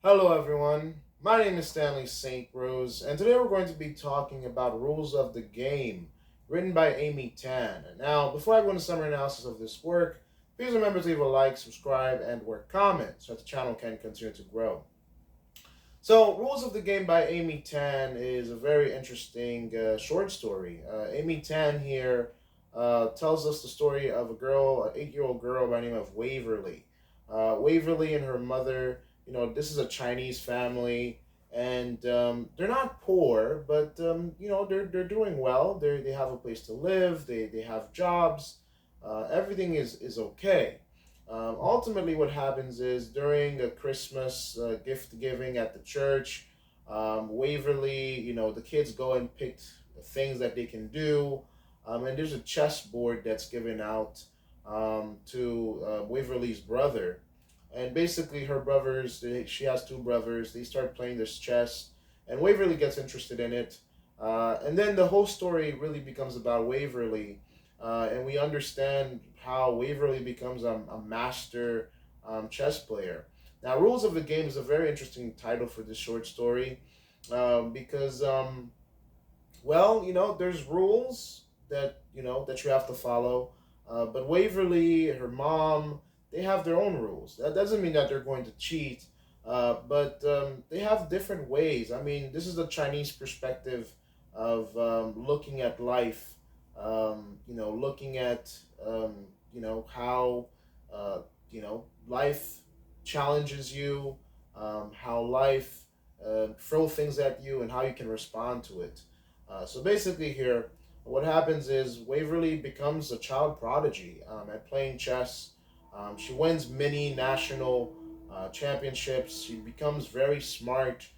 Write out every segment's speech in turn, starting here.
Hello, everyone. My name is Stanley St. Rose, and today we're going to be talking about Rules of the Game, written by Amy Tan. Now, before I go into summary analysis of this work, please remember to leave a like, subscribe, and/or comment so that the channel can continue to grow. So, Rules of the Game by Amy Tan is a very interesting short story. Amy Tan here tells us the story of a girl, an 8-year-old girl by the name of Waverly. Waverly and her mother, this is a Chinese family, and they're not poor, but they're doing well. They have a place to live. They have jobs. Everything is okay. Ultimately, what happens is during a Christmas gift giving at the church, Waverly, the kids go and pick things that they can do, and there's a chessboard that's given out to Waverly's brother, and basically her brothers, she has two brothers. They start playing this chess, and Waverly gets interested in it, and then the whole story really becomes about Waverly, and we understand how Waverly becomes a master chess player. Now, Rules of the Game is a very interesting title for this short story because, there's rules that you have to follow, but Waverly, her mom, they have their own rules. That doesn't mean that they're going to cheat, but they have different ways. I mean, this is the Chinese perspective of looking at life, looking at how life challenges you, how life throw things at you, and how you can respond to it. So basically, here, what happens is Waverly becomes a child prodigy at playing chess. She wins many national championships. She becomes very smart.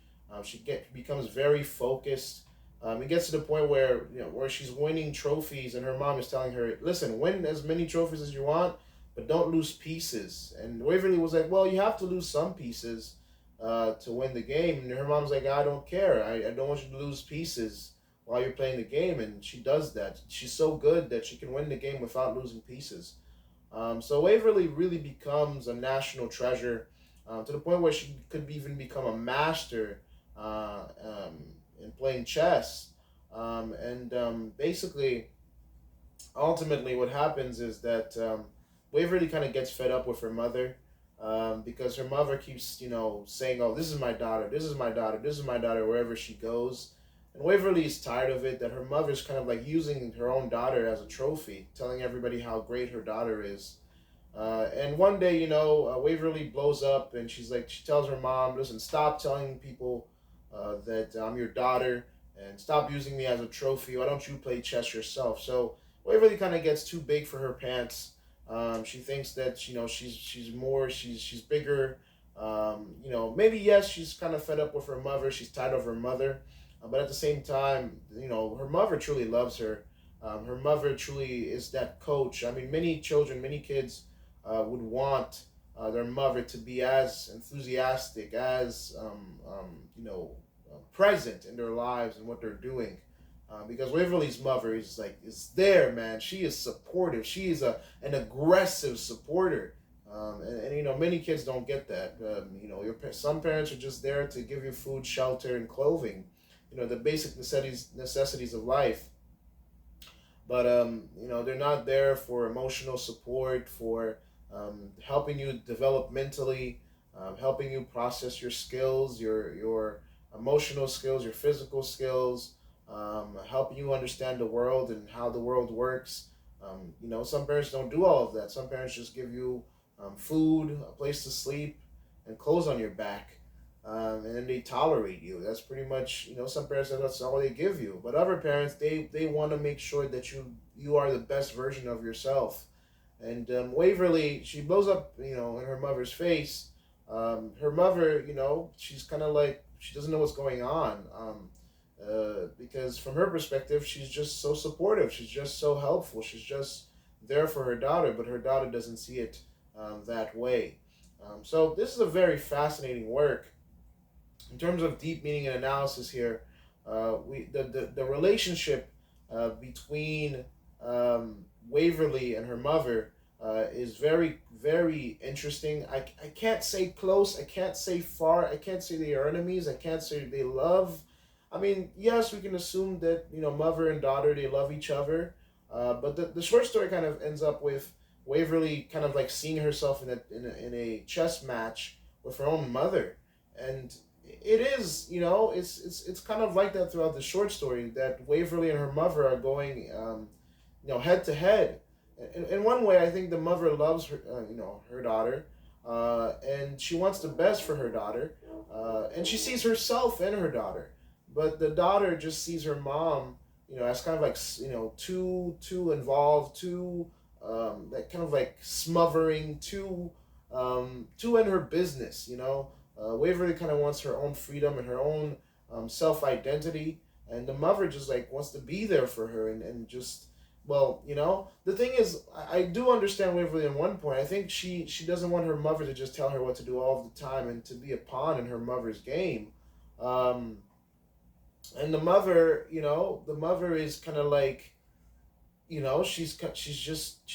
Becomes very focused. It gets to the point where where she's winning trophies, and her mom is telling her, "Listen, win as many trophies as you want, but don't lose pieces." And Waverly was like, "Well, you have to lose some pieces to win the game." And her mom's like, "I don't care. I don't want you to lose pieces while you're playing the game." And she does that. She's so good that she can win the game without losing pieces. So Waverly really becomes a national treasure to the point where she could even become a master in playing chess. Basically, ultimately, what happens is that Waverly kind of gets fed up with her mother because her mother keeps, saying, "Oh, this is my daughter, this is my daughter, this is my daughter," wherever she goes. And Waverly is tired of it, that her mother's kind of like using her own daughter as a trophy, telling everybody how great her daughter is. And one day, Waverly blows up, and she tells her mom, "Listen, stop telling people that I'm your daughter, and stop using me as a trophy. Why don't you play chess yourself?" So Waverly kind of gets too big for her pants. She thinks that she's bigger. Maybe yes, she's kind of fed up with her mother. She's tired of her mother, but at the same time, her mother truly loves her. Her mother truly is that coach. I mean, many children, many kids would want their mother to be as enthusiastic, as present in their lives and what they're doing. Because Waverly's mother is there, man. She is supportive. She is an aggressive supporter. Many kids don't get that. Some parents are just there to give you food, shelter, and clothing. The basic necessities of life. But they're not there for emotional support, for helping you develop mentally, helping you process your skills, your emotional skills, your physical skills, helping you understand the world and how the world works. Some parents don't do all of that. Some parents just give you food, a place to sleep, and clothes on your back. And then they tolerate you. That's pretty much, some parents, that's all they give you. But other parents, they want to make sure that you are the best version of yourself. And Waverly, she blows up, in her mother's face. Her mother, she's kind of like, she doesn't know what's going on. Because from her perspective, she's just so supportive. She's just so helpful. She's just there for her daughter, but her daughter doesn't see it that way. So this is a very fascinating work in terms of deep meaning and analysis here. The relationship between Waverly and her mother is very, very interesting. I can't say close, I can't say far, I can't say they are enemies, I can't say they love. I mean, yes, we can assume that, mother and daughter, they love each other. But the short story kind of ends up with Waverly kind of like seeing herself in a chess match with her own mother. And it is, it's kind of like that throughout the short story, that Waverly and her mother are going, head to head. In one way, I think the mother loves her, her daughter, and she wants the best for her daughter, and she sees herself in her daughter, but the daughter just sees her mom, as kind of like, too involved, too, that kind of like smothering, too in her business. Waverly kind of wants her own freedom and her own self identity, and the mother just like wants to be there for her, and just, well, the thing is, I do understand Waverly in one point. I think she doesn't want her mother to just tell her what to do all the time and to be a pawn in her mother's game. Um, and the mother is kind of like, she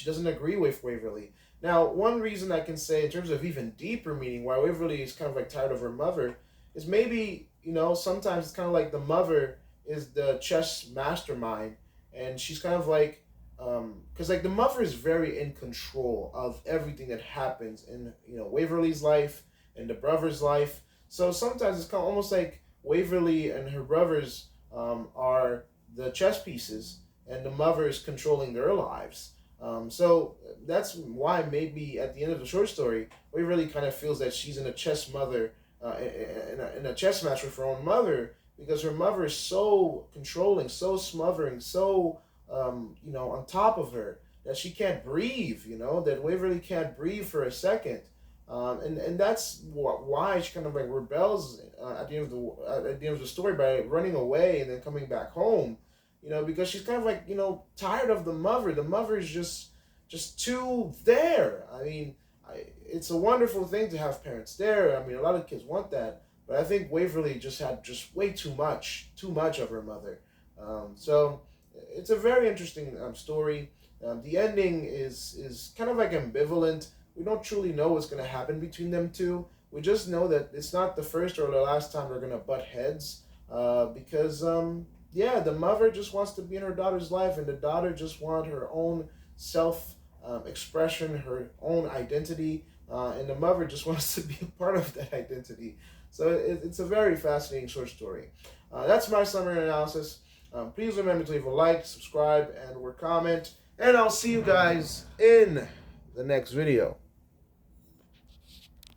doesn't agree with Waverly. Now, one reason I can say in terms of even deeper meaning why Waverly is kind of like tired of her mother is maybe, sometimes it's kind of like the mother is the chess mastermind, and she's kind of like, because like the mother is very in control of everything that happens in, Waverly's life and the brother's life. So sometimes it's kind of almost like Waverly and her brothers are the chess pieces, and the mother is controlling their lives. So that's why maybe at the end of the short story, Waverly kind of feels that she's in a chess mother, in a chess match with her own mother, because her mother is so controlling, so smothering, so on top of her, that she can't breathe. That Waverly can't breathe for a second. And that's why she kind of like rebels at the end of the story by running away and then coming back home. Because she's kind of like, tired of the mother. The mother is just too there. I mean, it's a wonderful thing to have parents there. I mean, a lot of kids want that, but I think Waverly just had just way too much of her mother. So it's a very interesting story. The ending is kind of like ambivalent. We don't truly know what's going to happen between them two. We just know that it's not the first or the last time they're going to butt heads, because yeah, the mother just wants to be in her daughter's life, and the daughter just wants her own self expression, her own identity, and the mother just wants to be a part of that identity. So it's a very fascinating short story. That's my summary analysis. Please remember to leave a like, subscribe, and or comment, and I'll see you guys in the next video.